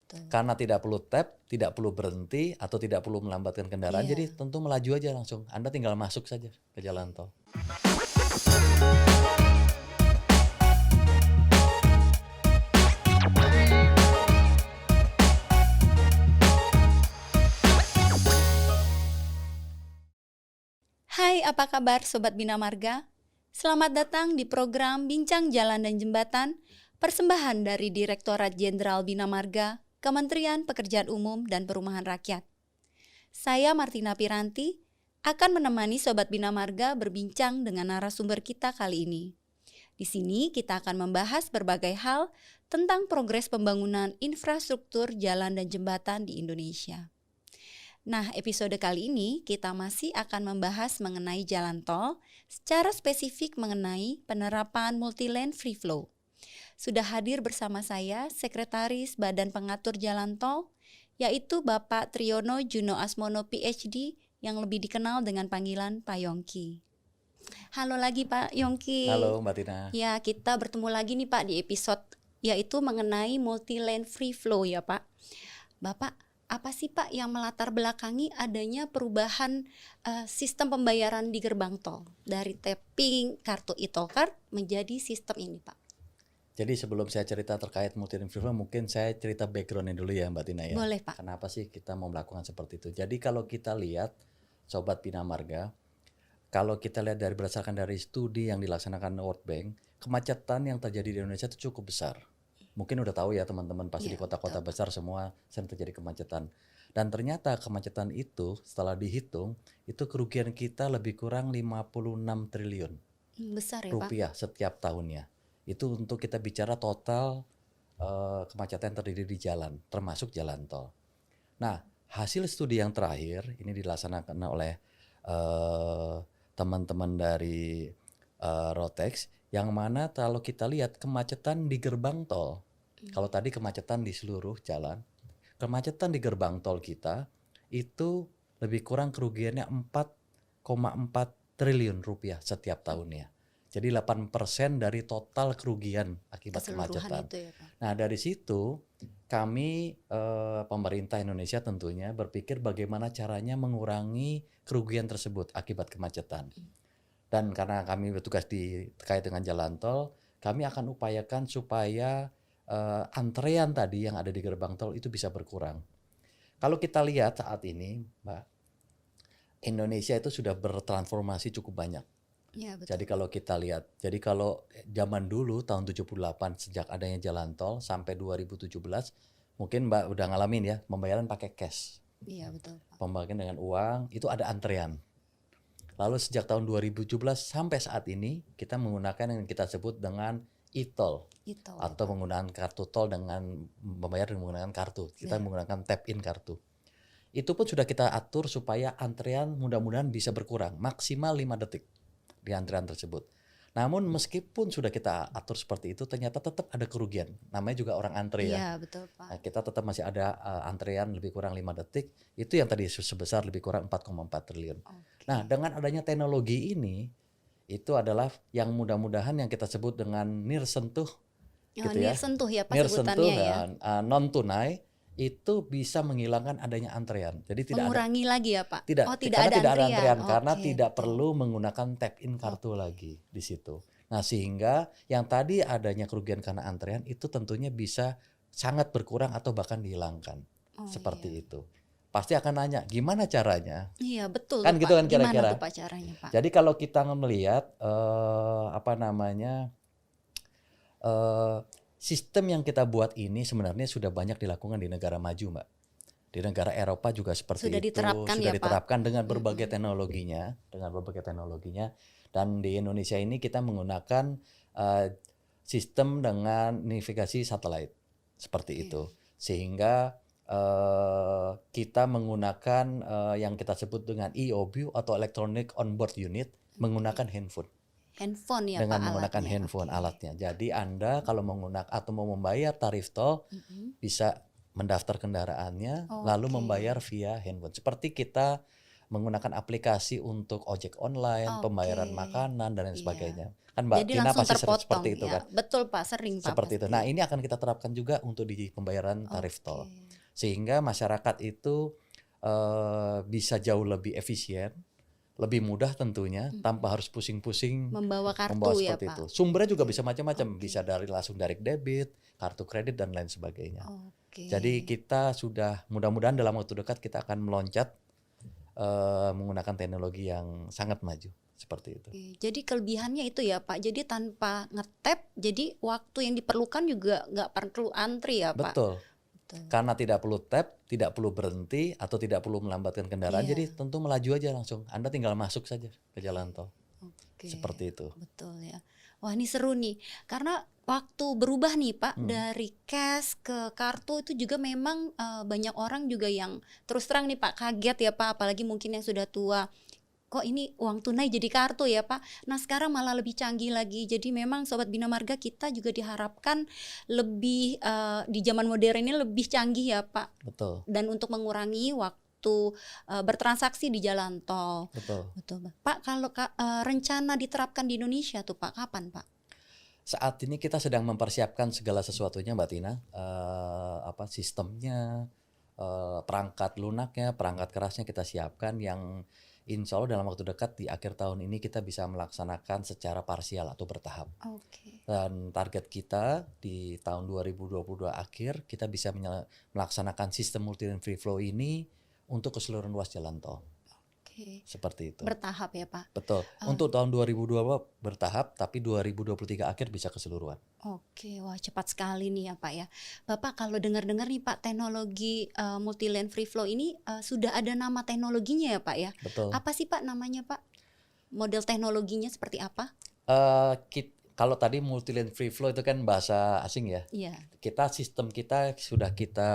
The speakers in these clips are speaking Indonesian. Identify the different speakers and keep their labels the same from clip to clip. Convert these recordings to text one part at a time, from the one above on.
Speaker 1: betul.
Speaker 2: Karena tidak perlu tap, tidak perlu berhenti atau tidak perlu melambatkan kendaraan,
Speaker 1: Iya.
Speaker 2: jadi tentu melaju aja langsung. Anda tinggal masuk saja ke jalan tol.
Speaker 1: Hai, apa kabar Sobat Bina Marga? Selamat datang di program Bincang Jalan dan Jembatan, persembahan dari Direktorat Jenderal Bina Marga, Kementerian Pekerjaan Umum dan Perumahan Rakyat. Saya Martina Piranti akan menemani Sobat Bina Marga berbincang dengan narasumber kita kali ini. Di sini kita akan membahas berbagai hal tentang progres pembangunan infrastruktur jalan dan jembatan di Indonesia. Nah, episode kali ini kita masih akan membahas mengenai jalan tol, secara spesifik mengenai penerapan multilane free flow. Sudah hadir bersama saya Sekretaris Badan Pengatur Jalan Tol, yaitu Bapak Triyono Juno Asmono PhD yang lebih dikenal dengan panggilan Pak Yongki. Halo lagi Pak Yongki.
Speaker 2: Halo Mbak Tina.
Speaker 1: Ya, kita bertemu lagi nih Pak di episode yaitu mengenai multilane free flow ya Pak. Bapak, apa sih Pak yang melatar belakangi adanya perubahan sistem pembayaran di gerbang tol dari tapping kartu e-tol card menjadi sistem ini Pak?
Speaker 2: Jadi sebelum saya cerita terkait multilane free flow, mungkin saya cerita backgroundnya dulu ya Mbak Tina ya.
Speaker 1: Boleh Pak.
Speaker 2: Kenapa sih kita mau melakukan seperti itu? Jadi kalau kita lihat Sobat Bina Marga, kalau kita lihat berdasarkan dari studi yang dilaksanakan World Bank, kemacetan yang terjadi di Indonesia itu cukup besar. Mungkin udah tahu ya teman-teman, pasti
Speaker 1: Ya,
Speaker 2: di kota-kota
Speaker 1: betul.
Speaker 2: besar semua sering terjadi kemacetan. Dan ternyata kemacetan itu setelah dihitung, itu kerugian kita lebih kurang 56 triliun
Speaker 1: Besar ya Pak?
Speaker 2: rupiah setiap tahunnya. Itu untuk kita bicara total kemacetan yang terjadi di jalan, termasuk jalan tol. Nah, hasil studi yang terakhir ini dilaksanakan oleh teman-teman dari Rotex, yang mana kalau kita lihat kemacetan di gerbang tol, kalau tadi kemacetan di seluruh jalan, kemacetan di gerbang tol kita itu lebih kurang kerugiannya 4,4 triliun rupiah setiap tahunnya. Jadi 8% dari total kerugian akibat
Speaker 1: Keseluruhan
Speaker 2: kemacetan.
Speaker 1: itu ya Pak?
Speaker 2: Nah dari situ kami pemerintah Indonesia tentunya berpikir bagaimana caranya mengurangi kerugian tersebut akibat kemacetan. Dan karena kami bertugas terkait dengan jalan tol, kami akan upayakan supaya antrean tadi yang ada di gerbang tol itu bisa berkurang. Kalau kita lihat saat ini, Mbak, Indonesia itu sudah bertransformasi cukup banyak.
Speaker 1: Ya, betul.
Speaker 2: Jadi kalau kita lihat, jadi kalau zaman dulu tahun 78 sejak adanya jalan tol sampai 2017, mungkin Mbak udah ngalamin ya, pembayaran pakai cash.
Speaker 1: Iya, betul Pak.
Speaker 2: Pembayaran dengan uang itu ada antrean. Lalu sejak tahun 2017 sampai saat ini kita menggunakan yang kita sebut dengan e-tol
Speaker 1: E-tol
Speaker 2: atau
Speaker 1: Pak.
Speaker 2: menggunakan kartu tol dengan membayar dengan menggunakan kartu. Kita
Speaker 1: Ya.
Speaker 2: menggunakan tap in kartu. Itu pun sudah kita atur supaya antrean mudah-mudahan bisa berkurang maksimal 5 detik di antrean tersebut. Namun meskipun sudah kita atur seperti itu, ternyata tetap ada kerugian. Namanya juga orang antre ya.
Speaker 1: Iya, betul Pak.
Speaker 2: Nah, kita tetap masih ada antrean lebih kurang 5 detik. Itu yang tadi sebesar lebih kurang 4,4 triliun.
Speaker 1: Oke.
Speaker 2: Nah, dengan adanya teknologi ini, itu adalah yang mudah-mudahan yang kita sebut dengan nir sentuh, gitu ya.
Speaker 1: Nir sentuh ya Pak
Speaker 2: Nir sentuh
Speaker 1: sebutannya ya.
Speaker 2: dan non tunai itu bisa menghilangkan adanya antrean. Jadi tidak ada
Speaker 1: Mengurangi lagi ya Pak?
Speaker 2: tidak,
Speaker 1: Oh, tidak
Speaker 2: karena
Speaker 1: ada
Speaker 2: tidak ada
Speaker 1: antrian.
Speaker 2: antrean karena
Speaker 1: Oke,
Speaker 2: tidak
Speaker 1: betul.
Speaker 2: perlu menggunakan tap in kartu lagi di situ. Nah, sehingga yang tadi adanya kerugian karena antrean itu tentunya bisa sangat berkurang atau bahkan dihilangkan.
Speaker 1: Oh,
Speaker 2: Seperti
Speaker 1: iya.
Speaker 2: itu. Pasti akan nanya, gimana caranya?
Speaker 1: Iya, betul
Speaker 2: Kan
Speaker 1: tuh,
Speaker 2: gitu
Speaker 1: Pak.
Speaker 2: kan
Speaker 1: Gimana
Speaker 2: kira-kira.
Speaker 1: tuh Pak caranya Pak?
Speaker 2: Jadi kalau kita melihat sistem yang kita buat ini sebenarnya sudah banyak dilakukan di negara maju, Mbak. Di negara Eropa juga seperti
Speaker 1: Sudah
Speaker 2: itu,
Speaker 1: diterapkan
Speaker 2: sudah
Speaker 1: ya, Pak?
Speaker 2: diterapkan dengan berbagai teknologinya, Dan di Indonesia ini kita menggunakan sistem dengan navigasi satelit seperti itu, sehingga kita menggunakan yang kita sebut dengan EOB atau Electronic Onboard Unit, menggunakan handphone.
Speaker 1: Handphone ya
Speaker 2: Dengan
Speaker 1: Pak
Speaker 2: menggunakan
Speaker 1: alatnya.
Speaker 2: handphone
Speaker 1: Oke.
Speaker 2: alatnya. Jadi Anda kalau menggunakan atau mau membayar tarif tol bisa mendaftar kendaraannya lalu
Speaker 1: Oke.
Speaker 2: membayar via handphone. Seperti kita menggunakan aplikasi untuk ojek online, pembayaran
Speaker 1: Oke.
Speaker 2: makanan dan lain
Speaker 1: Iya.
Speaker 2: sebagainya. Kan Mbak
Speaker 1: Jadi
Speaker 2: Tina
Speaker 1: langsung
Speaker 2: pasti
Speaker 1: terpotong
Speaker 2: seperti itu
Speaker 1: ya.
Speaker 2: kan?
Speaker 1: Betul Pak, sering Pak
Speaker 2: Seperti itu. Nah,
Speaker 1: pasti.
Speaker 2: ini akan kita terapkan juga untuk di pembayaran tarif
Speaker 1: Oke.
Speaker 2: tol. Sehingga masyarakat itu bisa jauh lebih efisien, lebih mudah tentunya, tanpa harus pusing-pusing
Speaker 1: Membawa
Speaker 2: membawa
Speaker 1: kartu ya
Speaker 2: seperti itu.
Speaker 1: Pak.
Speaker 2: Sumbernya juga
Speaker 1: Oke.
Speaker 2: bisa macam-macam,
Speaker 1: Oke.
Speaker 2: bisa dari langsung direct debit, kartu kredit dan lain sebagainya.
Speaker 1: Oke.
Speaker 2: Jadi kita sudah mudah-mudahan dalam waktu dekat kita akan meloncat menggunakan teknologi yang sangat maju seperti itu.
Speaker 1: Oke, jadi kelebihannya itu ya Pak, jadi tanpa ngetap, jadi waktu yang diperlukan juga nggak perlu antri ya Pak.
Speaker 2: Betul.
Speaker 1: Betul.
Speaker 2: Karena tidak perlu tap, tidak perlu berhenti atau tidak perlu melambatkan kendaraan,
Speaker 1: Iya.
Speaker 2: jadi tentu melaju aja langsung. Anda tinggal masuk saja ke jalan tol.
Speaker 1: Oke.
Speaker 2: Seperti itu.
Speaker 1: Betul ya. Wah ini seru nih, karena waktu berubah nih Pak dari cash ke kartu itu juga memang banyak orang juga yang terus terang nih Pak kaget ya Pak, apalagi mungkin yang sudah tua. Kok ini uang tunai jadi kartu ya Pak? Nah sekarang malah lebih canggih lagi. Jadi memang Sobat Bina Marga kita juga diharapkan lebih di zaman modern ini lebih canggih ya Pak.
Speaker 2: Betul.
Speaker 1: Dan untuk mengurangi waktu bertransaksi di jalan tol.
Speaker 2: Betul.
Speaker 1: Betul Pak. Kalau rencana diterapkan di Indonesia tuh Pak, kapan Pak?
Speaker 2: Saat ini kita sedang mempersiapkan segala sesuatunya Mbak Tina, sistemnya, perangkat lunaknya, perangkat kerasnya kita siapkan yang insya Allah dalam waktu dekat di akhir tahun ini kita bisa melaksanakan secara parsial atau bertahap.
Speaker 1: Oke.
Speaker 2: Dan target kita di tahun 2022 akhir kita bisa melaksanakan sistem multi lane free flow ini untuk keseluruhan ruas jalan tol.
Speaker 1: Oke.
Speaker 2: Seperti itu.
Speaker 1: Bertahap ya Pak?
Speaker 2: Betul. Untuk tahun 2022 bertahap, tapi 2023 akhir bisa keseluruhan.
Speaker 1: Oke, wah cepat sekali nih ya Pak ya. Bapak kalau dengar-dengar nih Pak, teknologi multi lane free flow ini sudah ada nama teknologinya ya Pak ya?
Speaker 2: Betul.
Speaker 1: Apa sih Pak namanya Pak? Model teknologinya seperti apa?
Speaker 2: Kalau tadi multi lane free flow itu kan bahasa asing ya.
Speaker 1: Iya.
Speaker 2: Sistem kita sudah kita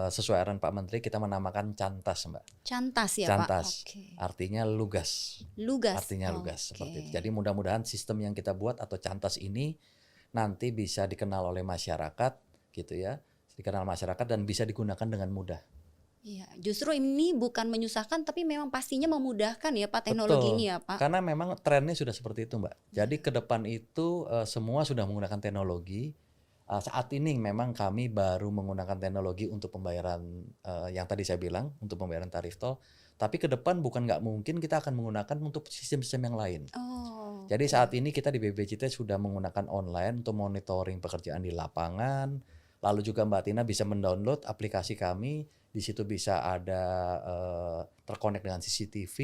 Speaker 2: sesuai arahan Pak Menteri kita menamakan Cantas, Mbak.
Speaker 1: Cantas ya
Speaker 2: Cantas.
Speaker 1: Pak? Oke.
Speaker 2: Artinya lugas.
Speaker 1: Lugas.
Speaker 2: Artinya lugas seperti itu.
Speaker 1: Oke.
Speaker 2: Jadi mudah-mudahan sistem yang kita buat atau Cantas ini nanti bisa dikenal oleh masyarakat gitu ya. Dikenal masyarakat dan bisa digunakan dengan mudah.
Speaker 1: Iya, justru ini bukan menyusahkan tapi memang pastinya memudahkan ya Pak teknologi
Speaker 2: Betul.
Speaker 1: ini ya Pak.
Speaker 2: Karena memang trennya sudah seperti itu Mbak. Jadi ke depan itu semua sudah menggunakan teknologi. Saat ini memang kami baru menggunakan teknologi untuk pembayaran yang tadi saya bilang untuk pembayaran tarif tol. Tapi ke depan bukan nggak mungkin kita akan menggunakan untuk sistem-sistem yang lain.
Speaker 1: Oh.
Speaker 2: Jadi saat ini kita di BPJT sudah menggunakan online untuk monitoring pekerjaan di lapangan. Lalu juga Mbak Tina bisa mendownload aplikasi kami. Di situ bisa ada terkonek dengan CCTV,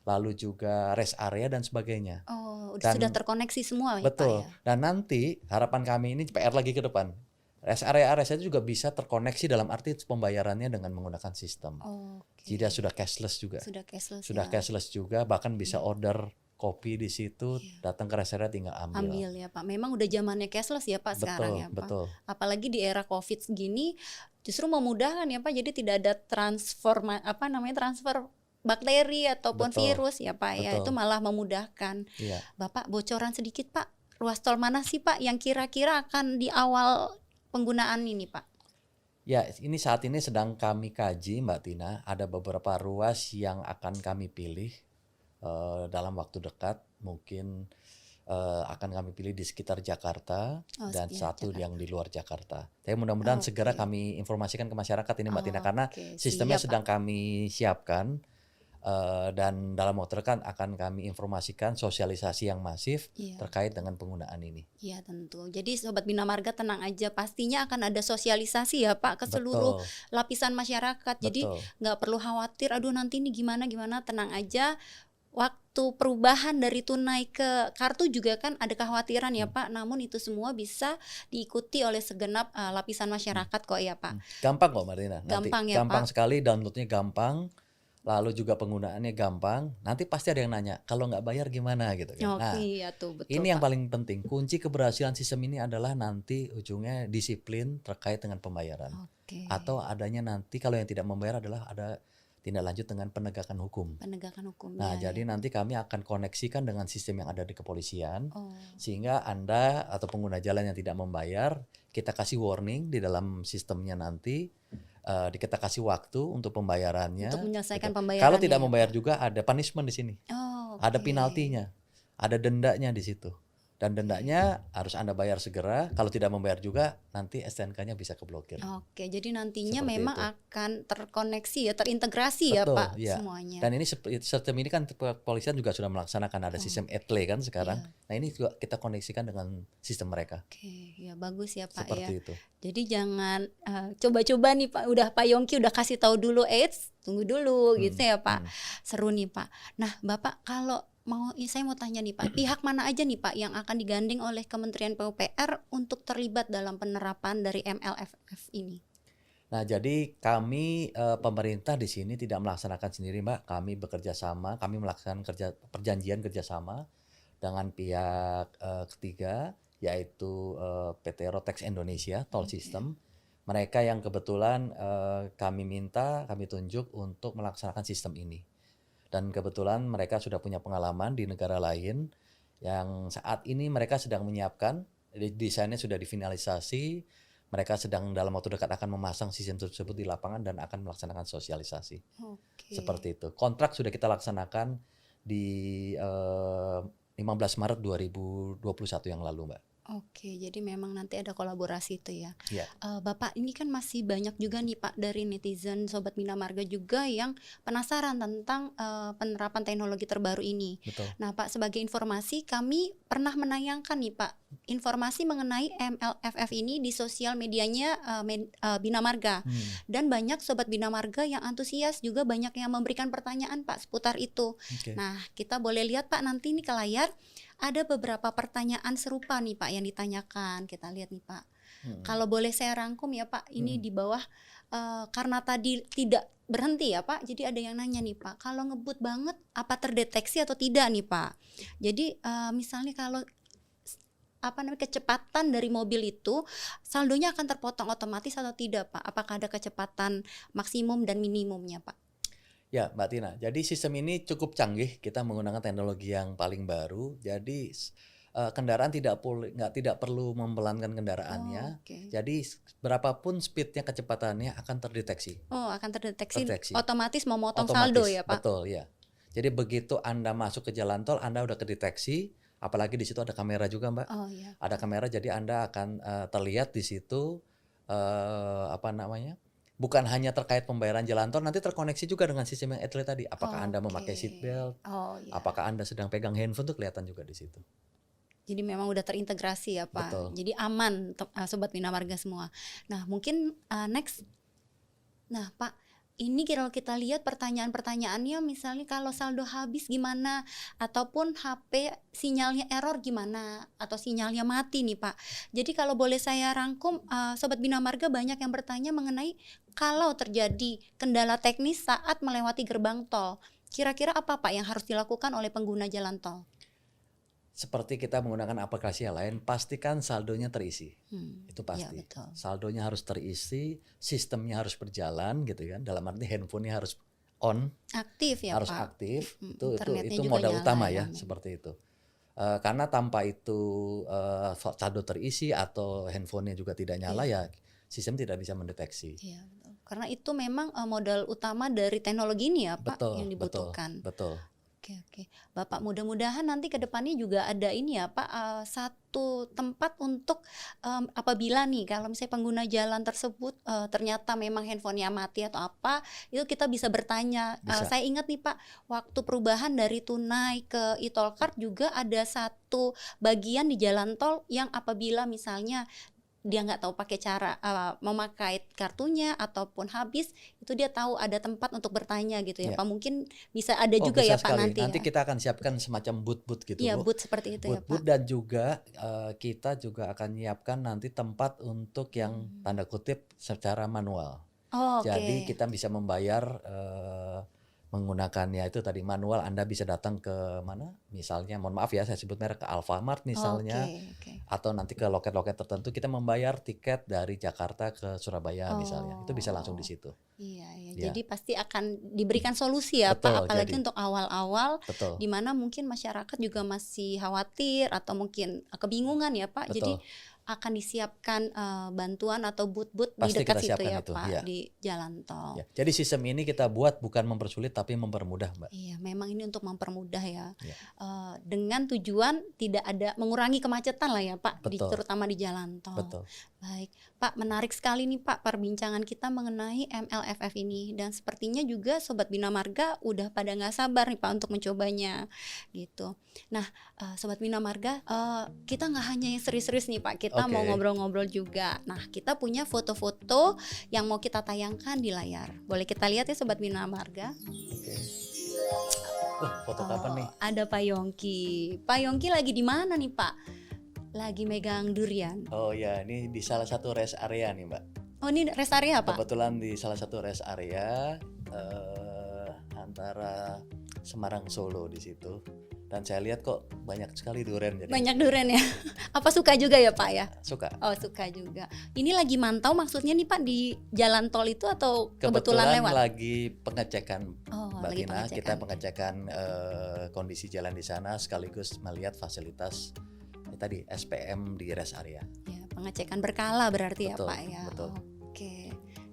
Speaker 2: lalu juga rest area dan sebagainya.
Speaker 1: Oh,
Speaker 2: Dan
Speaker 1: sudah terkoneksi semua ya Pak
Speaker 2: betul.
Speaker 1: ya.
Speaker 2: Dan nanti harapan kami ini PR lagi ke depan. Rest area itu juga bisa terkoneksi dalam arti pembayarannya dengan menggunakan sistem.
Speaker 1: Oke.
Speaker 2: Jadi sudah cashless juga.
Speaker 1: Sudah cashless.
Speaker 2: Sudah
Speaker 1: ya.
Speaker 2: cashless juga, bahkan bisa order kopi di situ, datang ke rest area tinggal ambil.
Speaker 1: Ambil ya Pak. Memang udah zamannya cashless ya Pak sekarang ya Pak.
Speaker 2: Betul.
Speaker 1: Apalagi di era Covid segini justru memudahkan ya Pak. Jadi tidak ada transfer bakteri ataupun
Speaker 2: Betul.
Speaker 1: virus ya Pak ya.
Speaker 2: Betul.
Speaker 1: Itu malah memudahkan.
Speaker 2: Iya.
Speaker 1: Bapak bocoran sedikit Pak. Ruas tol mana sih Pak yang kira-kira akan di awal penggunaan ini Pak?
Speaker 2: Ya, ini saat ini sedang kami kaji Mbak Tina. Ada beberapa ruas yang akan kami pilih dalam waktu dekat. Mungkin akan kami pilih di sekitar Jakarta dan satu
Speaker 1: Jakarta.
Speaker 2: yang di luar Jakarta. Tapi mudah-mudahan segera kami informasikan ke masyarakat ini Mbak Tina karena sistemnya sedang kami siapkan dan dalam waktu dekat akan kami informasikan sosialisasi yang masif terkait dengan penggunaan ini.
Speaker 1: Iya tentu. Jadi Sobat Bina Marga tenang aja, pastinya akan ada sosialisasi ya Pak ke seluruh lapisan masyarakat. Jadi nggak perlu khawatir, aduh nanti ini gimana, tenang aja. Waktu perubahan dari tunai ke kartu juga kan ada kekhawatiran ya Pak, namun itu semua bisa diikuti oleh segenap lapisan masyarakat kok ya Pak.
Speaker 2: Gampang kok Martina.
Speaker 1: Gampang ya
Speaker 2: gampang
Speaker 1: Pak.
Speaker 2: Sekali, downloadnya gampang, lalu juga penggunaannya gampang. Nanti pasti ada yang nanya, kalau nggak bayar gimana gitu kan. Nah,
Speaker 1: iya tuh betul.
Speaker 2: ini yang paling penting. Kunci keberhasilan sistem ini adalah nanti ujungnya disiplin terkait dengan pembayaran. Atau adanya nanti kalau yang tidak membayar adalah ada tindak lanjut dengan penegakan hukum. Nah, jadi nanti kami akan koneksikan dengan sistem yang ada di kepolisian, sehingga Anda atau pengguna jalan yang tidak membayar, kita kasih warning di dalam sistemnya nanti, kita kasih waktu untuk pembayarannya.
Speaker 1: Untuk menyelesaikan
Speaker 2: Gitu.
Speaker 1: pembayarannya.
Speaker 2: Kalau tidak
Speaker 1: ya,
Speaker 2: membayar
Speaker 1: Pak?
Speaker 2: juga ada punishment di sini,
Speaker 1: Oh,
Speaker 2: ada
Speaker 1: oke.
Speaker 2: penaltinya, ada dendanya di situ. Dan dendanya harus Anda bayar segera. Kalau tidak membayar juga, nanti STNK-nya bisa keblokir.
Speaker 1: Oke, jadi nantinya
Speaker 2: Seperti
Speaker 1: memang
Speaker 2: itu.
Speaker 1: akan terkoneksi ya, terintegrasi ya
Speaker 2: Betul,
Speaker 1: Pak
Speaker 2: ya.
Speaker 1: semuanya.
Speaker 2: Dan ini sistem ini kan kepolisian juga sudah melaksanakan ada sistem ETLE kan sekarang.
Speaker 1: Iya.
Speaker 2: Nah ini juga kita koneksikan dengan sistem mereka.
Speaker 1: Oke, ya bagus ya Pak
Speaker 2: Seperti
Speaker 1: ya.
Speaker 2: itu.
Speaker 1: Jadi jangan coba-coba nih Pak, Pak Yongki udah kasih tahu dulu, tunggu dulu gitu ya Pak. Seru nih Pak. Nah Bapak kalau saya mau tanya nih Pak, pihak mana aja nih Pak yang akan digandeng oleh Kementerian PUPR untuk terlibat dalam penerapan dari MLFF ini?
Speaker 2: Nah, jadi kami pemerintah di sini tidak melaksanakan sendiri, Mbak. Kami bekerja sama, kami melaksanakan perjanjian kerjasama dengan pihak ketiga, yaitu PT Rotex Indonesia Toll System. Mereka yang kebetulan kami tunjuk untuk melaksanakan sistem ini. Dan kebetulan mereka sudah punya pengalaman di negara lain yang saat ini mereka sedang menyiapkan, desainnya sudah difinalisasi. Mereka sedang dalam waktu dekat akan memasang sistem tersebut di lapangan dan akan melaksanakan sosialisasi. Seperti itu. Kontrak sudah kita laksanakan di 15 Maret 2021 yang lalu, Mbak.
Speaker 1: Oke, jadi memang nanti ada kolaborasi itu ya.
Speaker 2: Ya.
Speaker 1: Bapak, ini kan masih banyak juga nih Pak dari netizen Sobat Bina Marga juga yang penasaran tentang penerapan teknologi terbaru ini.
Speaker 2: Betul.
Speaker 1: Nah Pak, sebagai informasi kami pernah menayangkan nih Pak informasi mengenai MLFF ini di sosial medianya Bina Marga. Dan banyak Sobat Bina Marga yang antusias, juga banyak yang memberikan pertanyaan Pak seputar itu. Nah kita boleh lihat Pak nanti nih ke layar. Ada beberapa pertanyaan serupa nih Pak yang ditanyakan. Kita lihat nih Pak. Kalau boleh saya rangkum ya Pak, ini di bawah karena tadi tidak berhenti ya Pak. Jadi ada yang nanya nih Pak, kalau ngebut banget apa terdeteksi atau tidak nih Pak? Jadi misalnya kalau kecepatan dari mobil itu saldonya akan terpotong otomatis atau tidak Pak? Apakah ada kecepatan maksimum dan minimumnya Pak?
Speaker 2: Ya, Mbak Tina. Jadi sistem ini cukup canggih. Kita menggunakan teknologi yang paling baru. Jadi kendaraan tidak perlu mempelankan kendaraannya. Jadi berapapun speednya, kecepatannya akan terdeteksi.
Speaker 1: Akan terdeteksi. Otomatis memotong saldo ya Pak?
Speaker 2: Betul, ya. Jadi begitu Anda masuk ke jalan tol, Anda udah kedeteksi. Apalagi di situ ada kamera juga, Mbak. Ada kamera, jadi Anda akan terlihat di situ bukan hanya terkait pembayaran jalan tol, nanti terkoneksi juga dengan sistem yang ETLE tadi. Apakah Anda memakai seat belt? Apakah Anda sedang pegang handphone, tuh kelihatan juga di situ.
Speaker 1: Jadi memang udah terintegrasi ya Pak.
Speaker 2: Betul.
Speaker 1: Jadi aman Sobat Bina Marga semua. Nah mungkin next. Nah Pak, ini kalau kita lihat pertanyaan-pertanyaannya, misalnya kalau saldo habis gimana, ataupun HP sinyalnya error gimana, atau sinyalnya mati nih Pak. Jadi kalau boleh saya rangkum, Sobat Bina Marga banyak yang bertanya mengenai kalau terjadi kendala teknis saat melewati gerbang tol, kira-kira apa Pak yang harus dilakukan oleh pengguna jalan tol?
Speaker 2: Seperti kita menggunakan aplikasi yang lain, pastikan saldonya terisi. Itu pasti.
Speaker 1: Ya, betul.
Speaker 2: Saldonya harus terisi, sistemnya harus berjalan gitu kan. Dalam arti handphonenya harus on,
Speaker 1: aktif ya
Speaker 2: harus
Speaker 1: Pak.
Speaker 2: aktif. Itu
Speaker 1: juga
Speaker 2: modal
Speaker 1: nyala,
Speaker 2: utama ya, seperti itu. Karena tanpa itu saldo terisi atau handphonenya juga tidak nyala, ya sistem tidak bisa mendeteksi.
Speaker 1: Iya, betul. Karena itu memang modal utama dari teknologi ini ya Pak, yang dibutuhkan.
Speaker 2: Betul.
Speaker 1: Oke. Bapak, mudah-mudahan nanti ke depannya juga ada ini ya Pak, satu tempat untuk apabila nih kalau misalnya pengguna jalan tersebut ternyata memang handphonenya mati atau apa, itu kita bisa bertanya. Saya ingat nih Pak, waktu perubahan dari tunai ke e-tol card juga ada satu bagian di jalan tol yang apabila misalnya dia nggak tahu pakai cara memakai kartunya ataupun habis, itu dia tahu ada tempat untuk bertanya gitu ya Pak. Mungkin bisa ada juga
Speaker 2: bisa
Speaker 1: ya Pak
Speaker 2: sekali.
Speaker 1: nanti.
Speaker 2: Nanti kita akan siapkan semacam booth gitu.
Speaker 1: Iya, booth seperti itu ya Pak.
Speaker 2: Dan juga kita juga akan menyiapkan nanti tempat untuk yang tanda kutip secara manual. Jadi kita bisa membayar menggunakan ya itu tadi manual. Anda bisa datang ke mana, misalnya mohon maaf ya saya sebut merek, ke Alfamart misalnya, atau nanti ke loket-loket tertentu kita membayar tiket dari Jakarta ke Surabaya misalnya, itu bisa langsung di situ.
Speaker 1: Iya. Jadi pasti akan diberikan solusi ya Pak, apalagi untuk awal-awal di mana mungkin masyarakat juga masih khawatir atau mungkin kebingungan ya Pak. Jadi akan disiapkan bantuan atau booth-booth di
Speaker 2: Pasti
Speaker 1: dekat
Speaker 2: kita
Speaker 1: situ
Speaker 2: siapkan
Speaker 1: ya
Speaker 2: itu,
Speaker 1: Pak,
Speaker 2: iya.
Speaker 1: di jalan tol.
Speaker 2: Ya. Jadi sistem ini kita buat bukan mempersulit tapi mempermudah, Mbak.
Speaker 1: Iya, memang ini untuk mempermudah ya.
Speaker 2: Ya.
Speaker 1: Dengan tujuan tidak ada mengurangi kemacetan lah ya Pak,
Speaker 2: Betul.
Speaker 1: terutama di jalan tol.
Speaker 2: Betul.
Speaker 1: Baik, Pak, menarik sekali nih Pak perbincangan kita mengenai MLFF ini, dan sepertinya juga Sobat Bina Marga udah pada nggak sabar nih Pak untuk mencobanya gitu. Nah, Sobat Bina Marga, kita nggak hanya yang serius-serius nih Pak, kita mau
Speaker 2: Oke.
Speaker 1: ngobrol-ngobrol juga. Nah, kita punya foto-foto yang mau kita tayangkan di layar. Boleh kita lihat ya Sobat Bina Marga?
Speaker 2: Oke. Foto kapan nih?
Speaker 1: Ada Pak Yongki. Pak Yongki lagi di mana nih Pak? Lagi megang durian.
Speaker 2: Oh ya, ini di salah satu rest area nih, Mbak.
Speaker 1: Oh, ini rest area Pak?
Speaker 2: Kebetulan di salah satu rest area antara Semarang Solo di situ. Dan saya lihat kok banyak sekali durian. Jadi
Speaker 1: Banyak durian ya. Apa suka juga ya Pak ya?
Speaker 2: suka.
Speaker 1: Oh, suka juga. Ini lagi mantau maksudnya nih Pak di jalan tol itu atau kebetulan lewat?
Speaker 2: Lagi pengecekan,
Speaker 1: Oh,
Speaker 2: Mbak
Speaker 1: lagi
Speaker 2: Tina.
Speaker 1: pengecekan.
Speaker 2: Kita pengecekan kondisi jalan di sana sekaligus melihat fasilitas tadi SPM di rest area.
Speaker 1: Ya, pengecekan berkala berarti
Speaker 2: Betul,
Speaker 1: ya Pak ya.
Speaker 2: betul.
Speaker 1: Oke.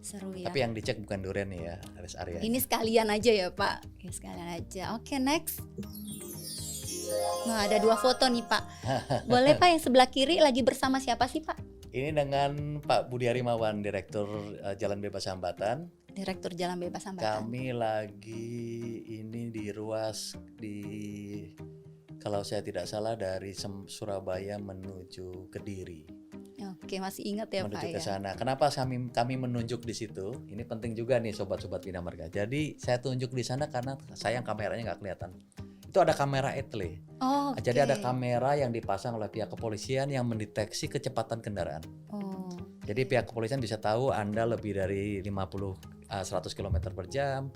Speaker 1: Seru ya.
Speaker 2: Tapi yang dicek bukan durian nih ya, rest area.
Speaker 1: Ini sekalian aja ya Pak. Ya, sekalian aja. Oke, next. Nah, ada 2 foto nih Pak. Boleh Pak, yang sebelah kiri lagi bersama siapa sih Pak?
Speaker 2: Ini dengan Pak Budi Harimawan, Direktur Jalan Bebas Hambatan.
Speaker 1: Direktur Jalan Bebas Hambatan.
Speaker 2: Kami lagi ini di ruas kalau saya tidak salah dari Surabaya menuju Kediri.
Speaker 1: Oke, masih ingat ya
Speaker 2: Menuju
Speaker 1: Pak
Speaker 2: ke
Speaker 1: ya.
Speaker 2: sana. Kenapa kami menunjuk di situ? Ini penting juga nih sobat-sobat Bina Marga. Jadi saya tunjuk di sana karena sayang kameranya nggak kelihatan. Itu ada kamera etle.
Speaker 1: Oh,
Speaker 2: Jadi ada kamera yang dipasang oleh pihak kepolisian yang mendeteksi kecepatan kendaraan.
Speaker 1: Oh.
Speaker 2: Jadi pihak kepolisian bisa tahu Anda lebih dari 100 km per jam,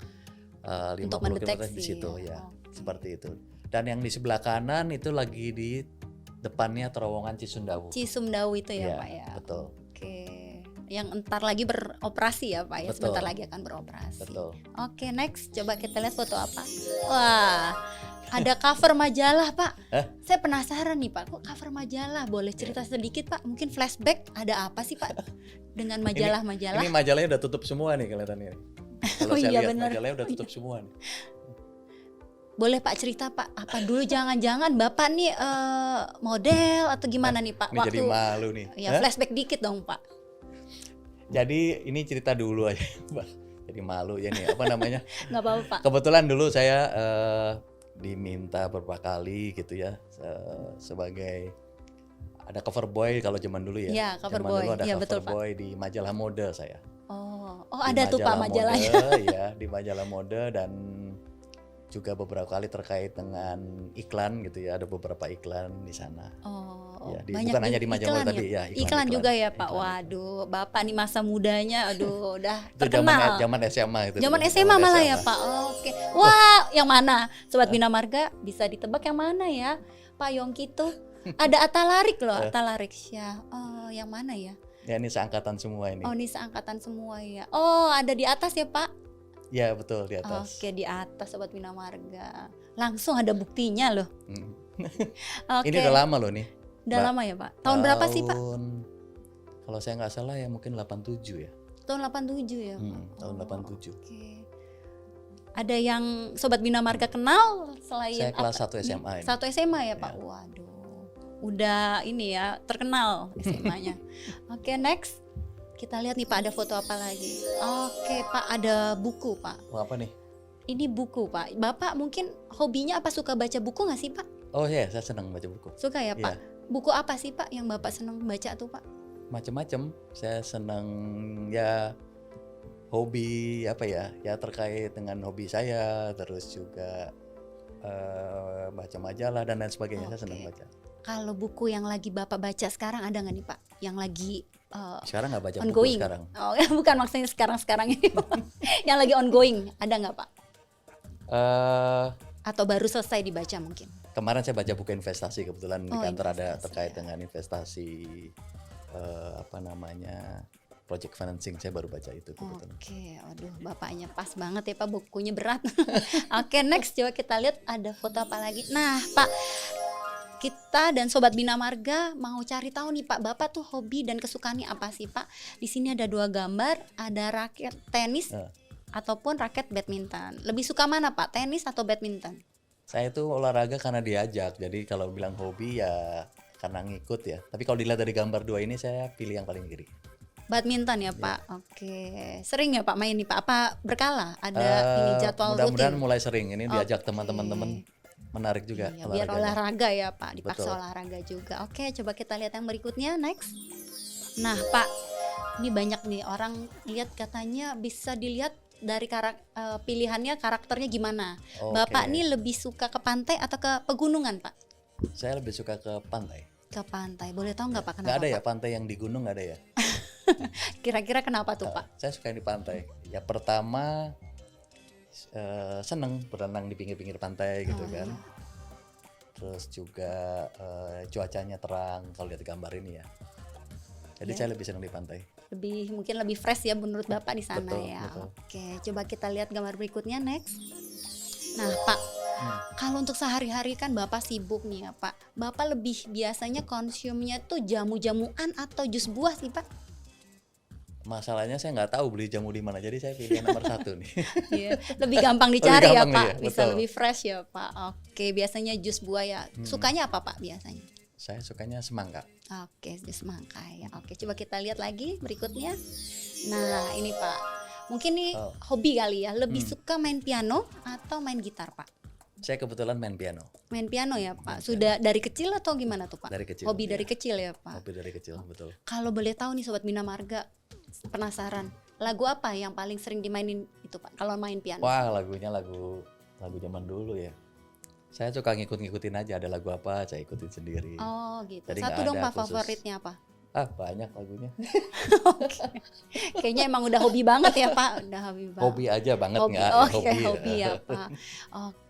Speaker 2: 50
Speaker 1: Untuk
Speaker 2: km
Speaker 1: mendeteksi
Speaker 2: di situ ya.
Speaker 1: Oke.
Speaker 2: Seperti itu. Dan yang di sebelah kanan itu lagi di depannya terowongan Cisundawu.
Speaker 1: Cisumdawu itu ya
Speaker 2: Iya,
Speaker 1: Pak ya.
Speaker 2: betul.
Speaker 1: Oke. Yang entar lagi beroperasi ya Pak ya.
Speaker 2: Betul.
Speaker 1: Sebentar lagi akan beroperasi.
Speaker 2: Betul.
Speaker 1: Oke, next. Coba kita lihat foto apa. Wah, ada cover majalah Pak. Saya penasaran nih Pak, kok cover majalah? Boleh cerita sedikit Pak? Mungkin flashback ada apa sih Pak dengan majalah-majalah?
Speaker 2: Ini majalahnya udah tutup semua nih kelihatannya. Kalau
Speaker 1: Oh
Speaker 2: saya
Speaker 1: iya,
Speaker 2: lihat
Speaker 1: bener.
Speaker 2: majalahnya udah tutup semua nih.
Speaker 1: Boleh Pak cerita Pak, apa dulu jangan-jangan Bapak nih model atau gimana nih Pak?
Speaker 2: Ini jadi malu nih.
Speaker 1: Ya, flashback dikit dong Pak.
Speaker 2: Jadi ini cerita dulu aja, Mbak. Jadi malu ya nih, apa namanya?
Speaker 1: Nggak apa-apa Pak.
Speaker 2: Kebetulan dulu saya diminta beberapa kali gitu ya sebagai ada cover boy kalau zaman dulu ya.
Speaker 1: Iya, cover
Speaker 2: Zaman
Speaker 1: boy.
Speaker 2: dulu ada
Speaker 1: Iya,
Speaker 2: cover
Speaker 1: betul, Pak.
Speaker 2: boy di majalah mode saya.
Speaker 1: Oh
Speaker 2: Di
Speaker 1: ada tuh Pak
Speaker 2: majalah
Speaker 1: majalahnya.
Speaker 2: mode, ya, di majalah mode dan juga beberapa kali terkait dengan iklan gitu ya, ada beberapa iklan di sana.
Speaker 1: Oh,
Speaker 2: Ya,
Speaker 1: banyak
Speaker 2: bukan hanya di majalah
Speaker 1: iklan
Speaker 2: tadi ya,
Speaker 1: iklan juga ya Pak.
Speaker 2: iklan.
Speaker 1: Waduh, Bapak nih masa mudanya, aduh, udah
Speaker 2: Itu
Speaker 1: terkenal.
Speaker 2: zaman SMA itu.
Speaker 1: Zaman
Speaker 2: dulu,
Speaker 1: SMA malah ya
Speaker 2: SMA.
Speaker 1: Pak. Oke. Wah, yang mana? Sobat Bina Marga bisa ditebak yang mana ya? Pak Yongki tuh ada Atalarik loh, Atalarik Syah. Oh, yang mana ya?
Speaker 2: Ya ini seangkatan semua ini.
Speaker 1: Oh, ini seangkatan semua ya. Oh, ada di atas ya Pak?
Speaker 2: Ya betul di atas.
Speaker 1: Oke, di atas Sobat Bina Marga. Langsung ada buktinya loh.
Speaker 2: Hmm.
Speaker 1: Oke.
Speaker 2: Ini udah lama loh nih.
Speaker 1: Udah
Speaker 2: Mbak.
Speaker 1: lama ya Pak? Tahun berapa sih Pak?
Speaker 2: Kalau saya nggak salah ya mungkin 87 ya.
Speaker 1: Tahun 87 ya Pak?
Speaker 2: Tahun 87.
Speaker 1: Oke. Ada yang Sobat Bina Marga kenal selain
Speaker 2: Saya kelas
Speaker 1: apa?
Speaker 2: 1 SMA ini.
Speaker 1: Satu SMA ya Pak?
Speaker 2: Ya.
Speaker 1: Waduh. Udah ini ya, terkenal SMA-nya. Oke, next. Kita lihat nih Pak, ada foto apa lagi? Oke Pak, ada buku Pak.
Speaker 2: Oh, apa nih?
Speaker 1: Ini buku Pak. Bapak mungkin hobinya apa, suka baca buku nggak sih Pak?
Speaker 2: Oh ya, saya senang baca buku.
Speaker 1: Suka ya Pak? Buku apa sih Pak yang Bapak senang baca tuh Pak?
Speaker 2: Macam-macam. Saya senang ya hobi apa ya? Ya terkait dengan hobi saya, terus juga baca majalah dan lain sebagainya. Saya senang baca.
Speaker 1: Kalau buku yang lagi Bapak baca sekarang ada nggak nih Pak? Yang lagi
Speaker 2: sekarang nggak baca buku
Speaker 1: ongoing
Speaker 2: sekarang.
Speaker 1: Oh bukan, maksudnya sekarang ini yang lagi ongoing ada nggak Pak? Atau baru selesai dibaca mungkin?
Speaker 2: Kemarin saya baca buku investasi, kebetulan di kantor ada
Speaker 1: investasi,
Speaker 2: terkait
Speaker 1: ya.
Speaker 2: dengan investasi apa namanya project financing, saya baru baca itu kebetulan.
Speaker 1: Oke, aduh bapaknya pas banget ya Pak, bukunya berat. Oke, next coba kita lihat ada foto apa lagi. Nah Pak, kita dan Sobat Bina Marga mau cari tahu nih Pak, Bapak tuh hobi dan kesukaannya apa sih Pak? Di sini ada 2 gambar, ada raket tenis ataupun raket badminton. Lebih suka mana Pak, tenis atau badminton?
Speaker 2: Saya itu olahraga karena diajak, jadi kalau bilang hobi ya karena ngikut ya. Tapi kalau dilihat dari gambar 2 ini saya pilih yang paling kiri.
Speaker 1: Badminton ya Pak. Oke. Sering ya Pak main nih Pak? Apa berkala? Ada ini jadwal
Speaker 2: Mudah-mudahan
Speaker 1: rutin?
Speaker 2: mulai sering ini diajak teman-teman, menarik juga
Speaker 1: Iya, biar
Speaker 2: olahraganya.
Speaker 1: olahraga ya Pak, dipaksa
Speaker 2: Betul.
Speaker 1: olahraga juga. Oke, coba kita lihat yang berikutnya, next. Nah Pak, ini banyak nih orang lihat katanya bisa dilihat dari pilihannya karakternya gimana. Bapak
Speaker 2: Oke.
Speaker 1: nih lebih suka ke pantai atau ke pegunungan Pak?
Speaker 2: Saya lebih suka ke pantai.
Speaker 1: Ke pantai, boleh tahu nggak Pak
Speaker 2: Nggak
Speaker 1: kenapa
Speaker 2: ada ya
Speaker 1: Pak?
Speaker 2: pantai yang di gunung, nggak ada ya.
Speaker 1: Kira-kira kenapa tuh Pak?
Speaker 2: Saya suka yang di pantai. Ya pertama seneng berenang di pinggir-pinggir pantai gitu kan. Terus juga cuacanya terang kalau lihat gambar ini ya. Jadi saya lebih senang di pantai.
Speaker 1: Mungkin lebih fresh ya menurut Bapak di sana
Speaker 2: Betul,
Speaker 1: ya.
Speaker 2: betul.
Speaker 1: Oke, coba kita lihat gambar berikutnya, next. Nah Pak, kalau untuk sehari-hari kan Bapak sibuk nih ya Pak. Bapak lebih biasanya konsumnya tuh jamu-jamuan atau jus buah sih Pak?
Speaker 2: Masalahnya saya nggak tahu beli jamu di mana, jadi saya pilih yang nomor 1 nih.
Speaker 1: Iya, lebih gampang dicari ya
Speaker 2: gampang
Speaker 1: Pak,
Speaker 2: ya,
Speaker 1: bisa
Speaker 2: betul.
Speaker 1: lebih fresh ya Pak. Oke, biasanya jus buah ya. Sukanya apa Pak biasanya?
Speaker 2: Saya sukanya semangka.
Speaker 1: Oke, jus semangka ya. Oke, coba kita lihat lagi berikutnya. Nah, ini Pak. Mungkin nih hobi kali ya, lebih suka main piano atau main gitar Pak?
Speaker 2: Saya kebetulan main piano
Speaker 1: Main piano ya Pak. Sudah dari kecil atau gimana tuh Pak?
Speaker 2: dari kecil.
Speaker 1: Hobi
Speaker 2: ya.
Speaker 1: dari kecil ya Pak.
Speaker 2: Hobi dari kecil, betul.
Speaker 1: Kalau boleh tahu nih Sobat Bina Marga, penasaran. Lagu apa yang paling sering dimainin itu Pak kalau main piano?
Speaker 2: Wah, lagunya lagu zaman dulu ya. Saya suka ngikut-ngikutin aja, ada lagu apa saya ikutin sendiri.
Speaker 1: Oh gitu.
Speaker 2: Jadi
Speaker 1: Satu
Speaker 2: nggak
Speaker 1: dong
Speaker 2: ada
Speaker 1: Pak,
Speaker 2: khusus.
Speaker 1: favoritnya apa?
Speaker 2: Banyak lagunya.
Speaker 1: Kayaknya emang udah hobi banget ya Pak. Udah hobi banget.
Speaker 2: Hobi aja banget
Speaker 1: Hobi.
Speaker 2: nggak?
Speaker 1: Oke, hobi ya Pak.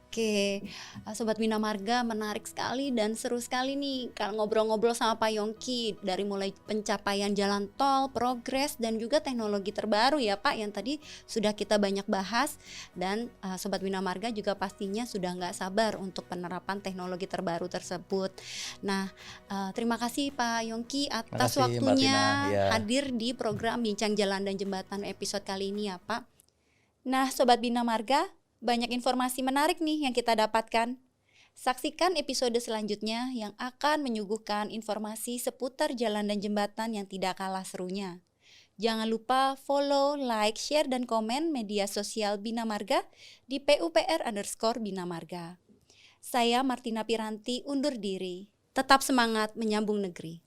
Speaker 1: Oke, Sobat Bina Marga, menarik sekali dan seru sekali nih kalau ngobrol-ngobrol sama Pak Yongki dari mulai pencapaian jalan tol, progres dan juga teknologi terbaru ya Pak yang tadi sudah kita banyak bahas, dan Sobat Bina Marga juga pastinya sudah nggak sabar untuk penerapan teknologi terbaru tersebut. Nah, terima kasih Pak Yongki atas
Speaker 2: Makasih, Mbak
Speaker 1: waktunya
Speaker 2: Tina. Ya.
Speaker 1: hadir di program Bincang Jalan dan Jembatan episode kali ini ya Pak. Nah, Sobat Bina Marga, banyak informasi menarik nih yang kita dapatkan. Saksikan episode selanjutnya yang akan menyuguhkan informasi seputar jalan dan jembatan yang tidak kalah serunya. Jangan lupa follow, like, share, dan komen media sosial Bina Marga di PUPR_Bina Marga. Saya Martina Piranti undur diri. Tetap semangat menyambung negeri.